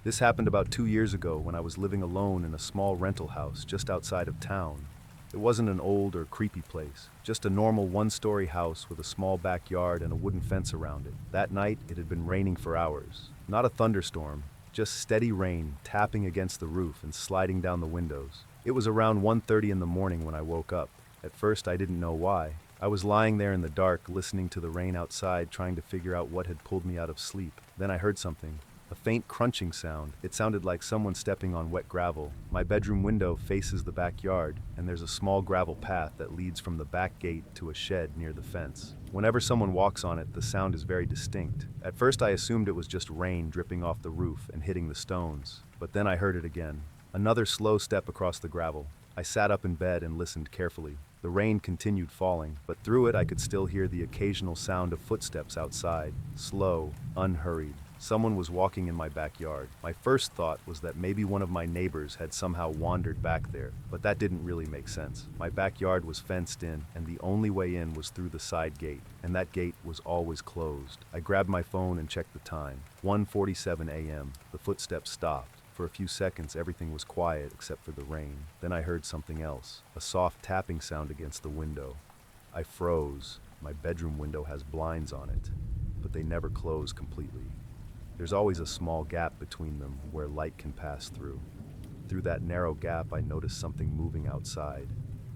This happened about 2 years ago when I was living alone in a small rental house just outside of town. It wasn't an old or creepy place, just a normal one-story house with a small backyard and a wooden fence around it. That night, it had been raining for hours. Not a thunderstorm, just steady rain tapping against the roof and sliding down the windows. It was around 1:30 in the morning when I woke up. At first, I didn't know why. I was lying there in the dark, listening to the rain outside, trying to figure out what had pulled me out of sleep. Then I heard something. A faint crunching sound. It sounded like someone stepping on wet gravel. My bedroom window faces the backyard, and there's a small gravel path that leads from the back gate to a shed near the fence. Whenever someone walks on it, the sound is very distinct. At first I assumed it was just rain dripping off the roof and hitting the stones, but then I heard it again. Another slow step across the gravel. I sat up in bed and listened carefully. The rain continued falling, but through it I could still hear the occasional sound of footsteps outside, slow, unhurried. Someone was walking in my backyard. My first thought was that maybe one of my neighbors had somehow wandered back there, but that didn't really make sense. My backyard was fenced in, and the only way in was through the side gate, and that gate was always closed. I grabbed my phone and checked the time. 1:47 a.m. The footsteps stopped. For a few seconds, everything was quiet except for the rain. Then I heard something else, a soft tapping sound against the window. I froze. My bedroom window has blinds on it, but they never close completely. There's always a small gap between them where light can pass through. Through that narrow gap, I noticed something moving outside.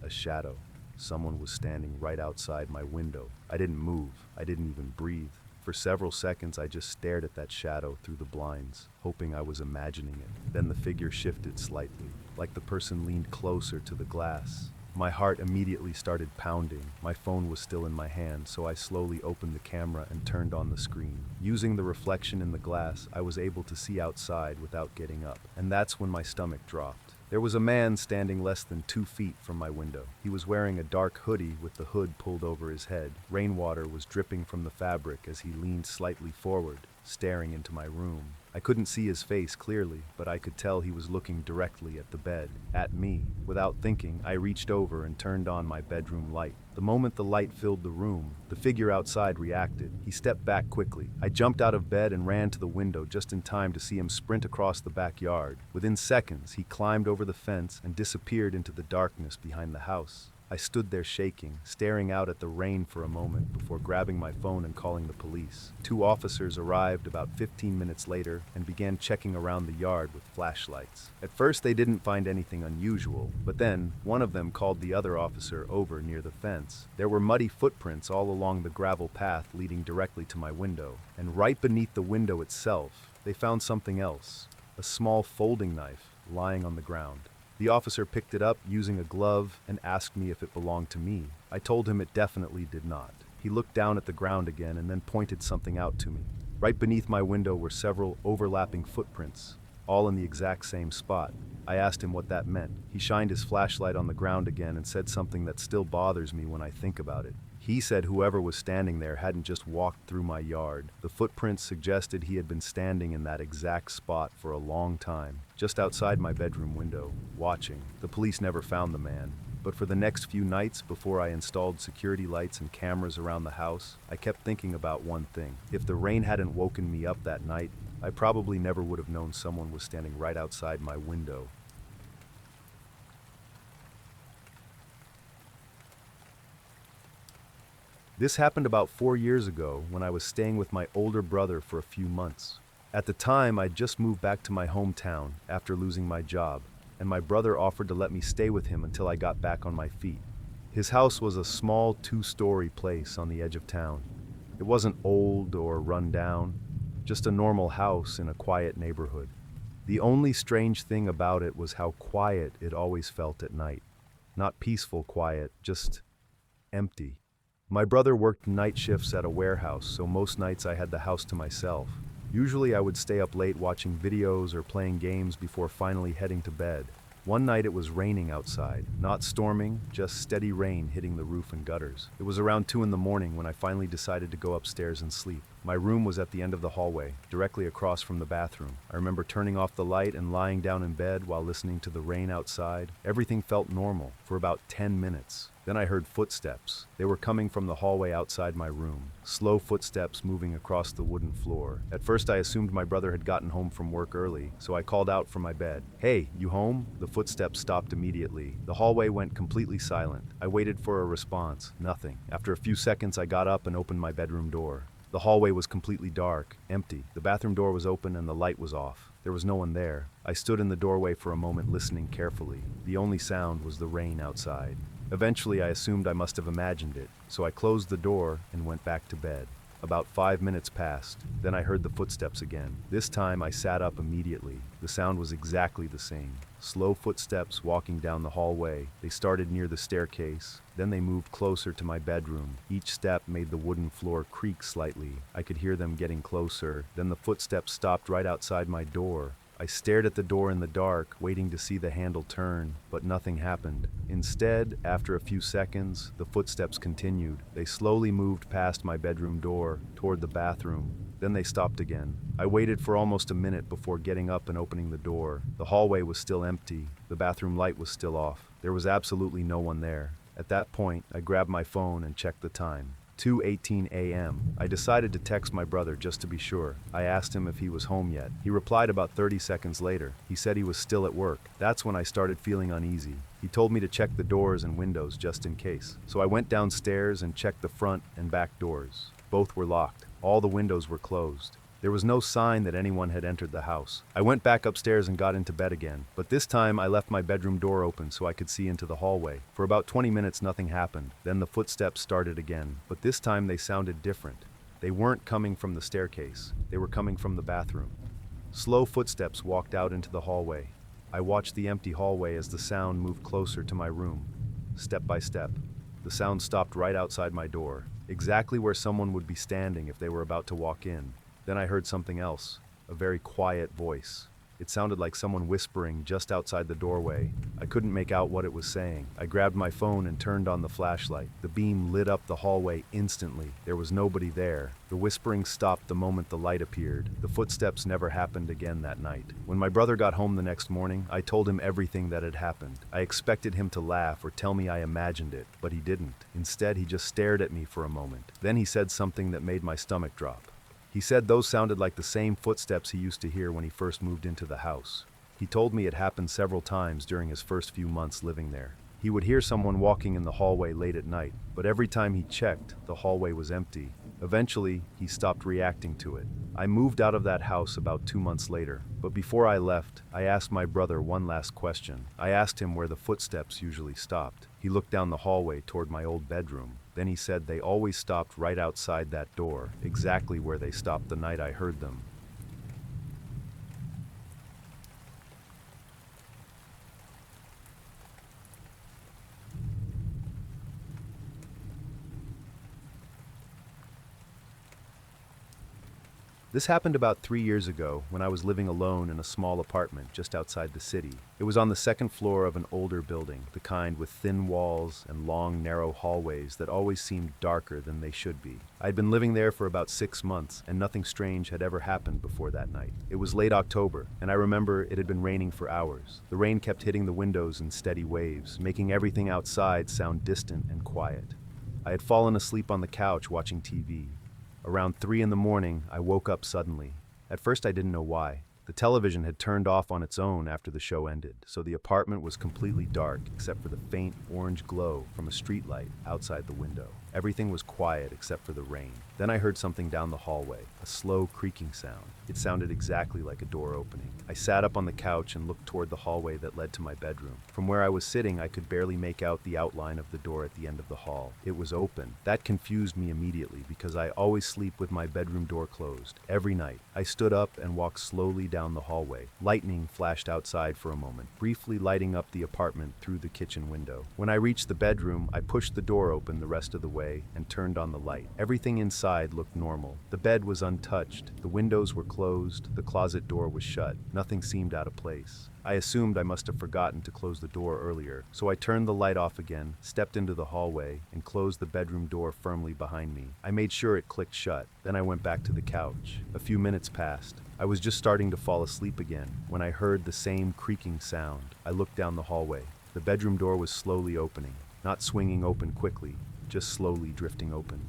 A shadow. Someone was standing right outside my window. I didn't move. I didn't even breathe. For several seconds, I just stared at that shadow through the blinds, hoping I was imagining it. Then the figure shifted slightly, like the person leaned closer to the glass. My heart immediately started pounding. My phone was still in my hand, so I slowly opened the camera and turned on the screen. Using the reflection in the glass, I was able to see outside without getting up, and that's when my stomach dropped. There was a man standing less than 2 feet from my window. He was wearing a dark hoodie with the hood pulled over his head. Rainwater was dripping from the fabric as he leaned slightly forward, staring into my room. I couldn't see his face clearly, but I could tell he was looking directly at the bed, at me. Without thinking, I reached over and turned on my bedroom light. The moment the light filled the room, the figure outside reacted. He stepped back quickly. I jumped out of bed and ran to the window just in time to see him sprint across the backyard. Within seconds, he climbed over the fence and disappeared into the darkness behind the house. I stood there shaking, staring out at the rain for a moment before grabbing my phone and calling the police. 2 officers arrived about 15 minutes later and began checking around the yard with flashlights. At first they didn't find anything unusual, but then one of them called the other officer over near the fence. There were muddy footprints all along the gravel path leading directly to my window, and right beneath the window itself, they found something else, a small folding knife lying on the ground. The officer picked it up using a glove and asked me if it belonged to me. I told him it definitely did not. He looked down at the ground again and then pointed something out to me. Right beneath my window were several overlapping footprints, all in the exact same spot. I asked him what that meant. He shined his flashlight on the ground again and said something that still bothers me when I think about it. He said whoever was standing there hadn't just walked through my yard. The footprints suggested he had been standing in that exact spot for a long time, just outside my bedroom window, watching. The police never found the man, but for the next few nights before I installed security lights and cameras around the house, I kept thinking about one thing. If the rain hadn't woken me up that night, I probably never would have known someone was standing right outside my window. This happened about 4 years ago when I was staying with my older brother for a few months. At the time, I'd just moved back to my hometown after losing my job, and my brother offered to let me stay with him until I got back on my feet. His house was a small 2-story place on the edge of town. It wasn't old or run down, just a normal house in a quiet neighborhood. The only strange thing about it was how quiet it always felt at night. Not peaceful quiet, just empty. My brother worked night shifts at a warehouse, so most nights I had the house to myself. Usually I would stay up late watching videos or playing games before finally heading to bed. One night it was raining outside, not storming, just steady rain hitting the roof and gutters. It was around 2 in the morning when I finally decided to go upstairs and sleep. My room was at the end of the hallway, directly across from the bathroom. I remember turning off the light and lying down in bed while listening to the rain outside. Everything felt normal for about 10 minutes. Then I heard footsteps. They were coming from the hallway outside my room. Slow footsteps moving across the wooden floor. At first I assumed my brother had gotten home from work early, so I called out from my bed. "Hey, you home?" The footsteps stopped immediately. The hallway went completely silent. I waited for a response. Nothing. After a few seconds I got up and opened my bedroom door. The hallway was completely dark, empty. The bathroom door was open and the light was off. There was no one there. I stood in the doorway for a moment listening carefully. The only sound was the rain outside. Eventually I assumed I must have imagined it, so I closed the door and went back to bed. About 5 minutes passed. Then I heard the footsteps again. This time I sat up immediately. The sound was exactly the same. Slow footsteps walking down the hallway. They started near the staircase. Then they moved closer to my bedroom. Each step made the wooden floor creak slightly. I could hear them getting closer. Then the footsteps stopped right outside my door. I stared at the door in the dark, waiting to see the handle turn, but nothing happened. Instead, after a few seconds, the footsteps continued. They slowly moved past my bedroom door, toward the bathroom. Then they stopped again. I waited for almost a minute before getting up and opening the door. The hallway was still empty. The bathroom light was still off. There was absolutely no one there. At that point, I grabbed my phone and checked the time. 2:18 a.m. I decided to text my brother just to be sure. I asked him if he was home yet. He replied about 30 seconds later. He said he was still at work. That's when I started feeling uneasy. He told me to check the doors and windows just in case. So I went downstairs and checked the front and back doors. Both were locked. All the windows were closed. There was no sign that anyone had entered the house. I went back upstairs and got into bed again, but this time I left my bedroom door open so I could see into the hallway. For about 20 minutes nothing happened. Then the footsteps started again, but this time they sounded different. They weren't coming from the staircase. They were coming from the bathroom. Slow footsteps walked out into the hallway. I watched the empty hallway as the sound moved closer to my room. Step by step, the sound stopped right outside my door, exactly where someone would be standing if they were about to walk in. Then I heard something else, a very quiet voice. It sounded like someone whispering just outside the doorway. I couldn't make out what it was saying. I grabbed my phone and turned on the flashlight. The beam lit up the hallway instantly. There was nobody there. The whispering stopped the moment the light appeared. The footsteps never happened again that night. When my brother got home the next morning, I told him everything that had happened. I expected him to laugh or tell me I imagined it, but he didn't. Instead, he just stared at me for a moment. Then he said something that made my stomach drop. He said those sounded like the same footsteps he used to hear when he first moved into the house. He told me it happened several times during his first few months living there. He would hear someone walking in the hallway late at night, but every time he checked, the hallway was empty. Eventually, he stopped reacting to it. I moved out of that house about 2 months later, but before I left, I asked my brother one last question. I asked him where the footsteps usually stopped. He looked down the hallway toward my old bedroom. Then he said they always stopped right outside that door, exactly where they stopped the night I heard them. This happened about 3 years ago when I was living alone in a small apartment just outside the city. It was on the second floor of an older building, the kind with thin walls and long, narrow hallways that always seemed darker than they should be. I'd been living there for about 6 months, and nothing strange had ever happened before that night. It was late October, and I remember it had been raining for hours. The rain kept hitting the windows in steady waves, making everything outside sound distant and quiet. I had fallen asleep on the couch watching TV. Around 3 in the morning, I woke up suddenly. At first I didn't know why. The television had turned off on its own after the show ended, so the apartment was completely dark except for the faint orange glow from a streetlight outside the window. Everything was quiet except for the rain. Then I heard something down the hallway, a slow creaking sound. It sounded exactly like a door opening. I sat up on the couch and looked toward the hallway that led to my bedroom. From where I was sitting, I could barely make out the outline of the door at the end of the hall. It was open. That confused me immediately because I always sleep with my bedroom door closed. Every night, I stood up and walked slowly down the hallway. Lightning flashed outside for a moment, briefly lighting up the apartment through the kitchen window. When I reached the bedroom, I pushed the door open the rest of the way and turned on the light. Everything inside looked normal. The bed was untouched, the windows were closed, the closet door was shut. Nothing seemed out of place. I assumed I must have forgotten to close the door earlier, so I turned the light off again, stepped into the hallway, and closed the bedroom door firmly behind me. I made sure it clicked shut. Then I went back to the couch. A few minutes passed. I was just starting to fall asleep again when I heard the same creaking sound. I looked down the hallway. The bedroom door was slowly opening. not swinging open quickly, just slowly drifting open.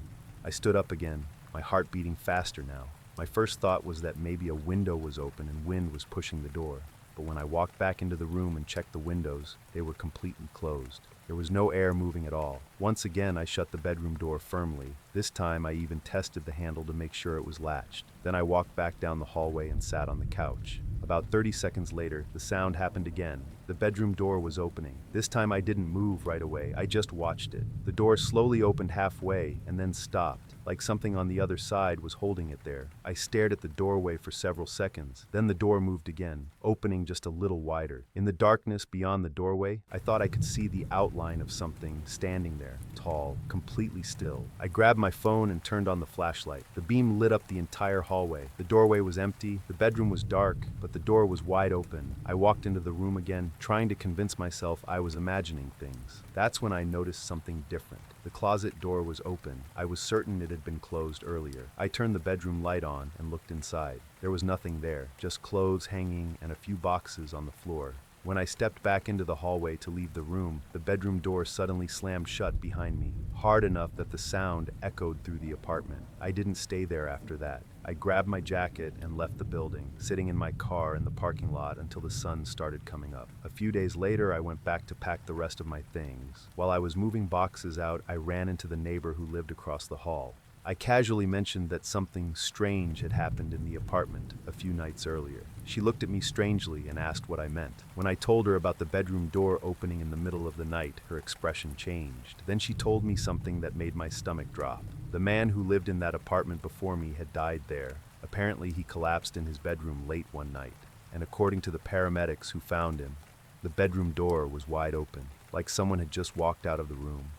I stood up again, my heart beating faster now. My first thought was that maybe a window was open and wind was pushing the door. But when I walked back into the room and checked the windows, they were completely closed. There was no air moving at all. Once again, I shut the bedroom door firmly. This time, I even tested the handle to make sure it was latched. Then I walked back down the hallway and sat on the couch. About 30 seconds later, the sound happened again. The bedroom door was opening. This time I didn't move right away, I just watched it. The door slowly opened halfway and then stopped, like something on the other side was holding it there. I stared at the doorway for several seconds. Then the door moved again, opening just a little wider. In the darkness beyond the doorway, I thought I could see the outline of something standing there, tall, completely still. I grabbed my phone and turned on the flashlight. The beam lit up the entire hallway. The doorway was empty, the bedroom was dark, but the door was wide open. I walked into the room again, trying to convince myself I was imagining things. That's when I noticed something different. The closet door was open. I was certain it had been closed earlier. I turned the bedroom light on and looked inside. There was nothing there, just clothes hanging and a few boxes on the floor. When I stepped back into the hallway to leave the room, the bedroom door suddenly slammed shut behind me, hard enough that the sound echoed through the apartment. I didn't stay there after that. I grabbed my jacket and left the building, sitting in my car in the parking lot until the sun started coming up. A few days later, I went back to pack the rest of my things. While I was moving boxes out, I ran into the neighbor who lived across the hall. I casually mentioned that something strange had happened in the apartment a few nights earlier. She looked at me strangely and asked what I meant. When I told her about the bedroom door opening in the middle of the night, her expression changed. Then she told me something that made my stomach drop. The man who lived in that apartment before me had died there. Apparently, he collapsed in his bedroom late one night. And according to the paramedics who found him, the bedroom door was wide open, like someone had just walked out of the room.